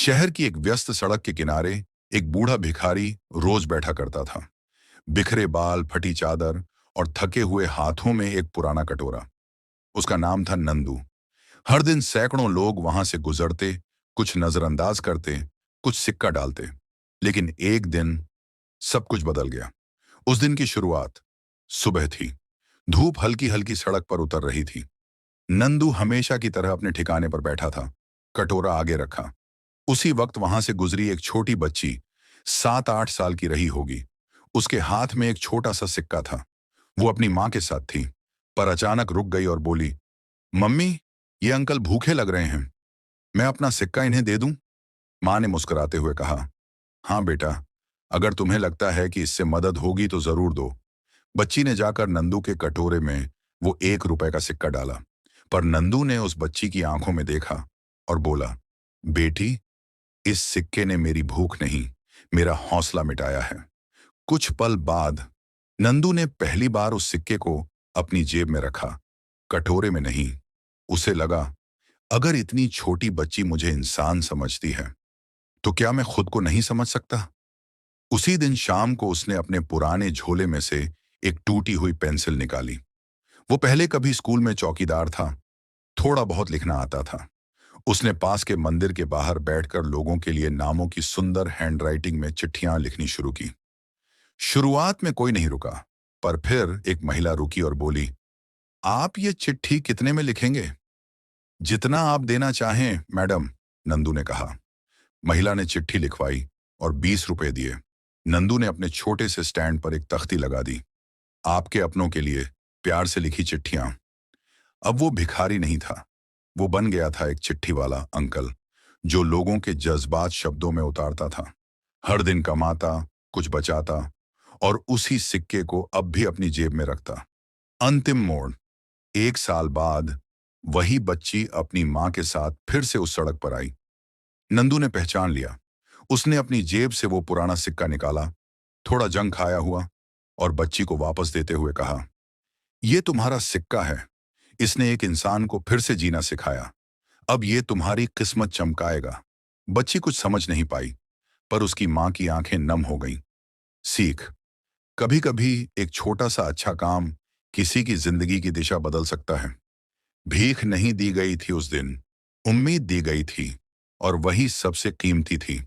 शहर की एक व्यस्त सड़क के किनारे एक बूढ़ा भिखारी रोज बैठा करता था। बिखरे बाल, फटी चादर और थके हुए हाथों में एक पुराना कटोरा। उसका नाम था नंदू। हर दिन सैकड़ों लोग वहां से गुजरते, कुछ नजरअंदाज करते, कुछ सिक्का डालते। लेकिन एक दिन सब कुछ बदल गया। उस दिन की शुरुआत सुबह थी। धूप हल्की हल्की सड़क पर उतर रही थी। नंदू हमेशा की तरह अपने ठिकाने पर बैठा था, कटोरा आगे रखा। उसी वक्त वहां से गुजरी एक छोटी बच्ची, 7-8 साल की रही होगी। उसके हाथ में एक छोटा सा सिक्का था। वो अपनी माँ के साथ थी, पर अचानक रुक गई और बोली, मम्मी, ये अंकल भूखे लग रहे हैं, मैं अपना सिक्का इन्हें दे दूं? माँ ने मुस्कुराते हुए कहा, हाँ बेटा, अगर तुम्हें लगता है कि इससे मदद होगी तो जरूर दो। बच्ची ने जाकर नंदू के कटोरे में वो 1 रुपए का सिक्का डाला। पर नंदू ने उस बच्ची की आंखों में देखा और बोला, बेटी, इस सिक्के ने मेरी भूख नहीं, मेरा हौसला मिटाया है। कुछ पल बाद नंदू ने पहली बार उस सिक्के को अपनी जेब में रखा, कटोरे में नहीं। उसे लगा, अगर इतनी छोटी बच्ची मुझे इंसान समझती है, तो क्या मैं खुद को नहीं समझ सकता? उसी दिन शाम को उसने अपने पुराने झोले में से एक टूटी हुई पेंसिल निकाली। वो पहले कभी स्कूल में चौकीदार था, थोड़ा बहुत लिखना आता था। उसने पास के मंदिर के बाहर बैठकर लोगों के लिए नामों की सुंदर हैंडराइटिंग में चिट्ठियां लिखनी शुरू की। शुरुआत में कोई नहीं रुका, पर फिर एक महिला रुकी और बोली, आप ये चिट्ठी कितने में लिखेंगे? जितना आप देना चाहें मैडम, नंदू ने कहा। महिला ने चिट्ठी लिखवाई और 20 रुपए दिए। नंदू ने अपने छोटे से स्टैंड पर एक तख्ती लगा दी, आपके अपनों के लिए प्यार से लिखी चिट्ठियां। अब वो भिखारी नहीं था, वो बन गया था एक चिट्ठी वाला अंकल, जो लोगों के जज्बात शब्दों में उतारता था। हर दिन कमाता, कुछ बचाता और उसी सिक्के को अब भी अपनी जेब में रखता। अंतिम मोड़, 1 साल बाद वही बच्ची अपनी माँ के साथ फिर से उस सड़क पर आई। नंदू ने पहचान लिया। उसने अपनी जेब से वो पुराना सिक्का निकाला, थोड़ा जंग खाया हुआ, और बच्ची को वापस देते हुए कहा, ये तुम्हारा सिक्का है, इसने एक इंसान को फिर से जीना सिखाया। अब ये तुम्हारी किस्मत चमकाएगा। बच्ची कुछ समझ नहीं पाई, पर उसकी माँ की आंखें नम हो गईं। सीख, कभी कभी एक छोटा सा अच्छा काम किसी की जिंदगी की दिशा बदल सकता है। भीख नहीं दी गई थी उस दिन, उम्मीद दी गई थी, और वही सबसे कीमती थी।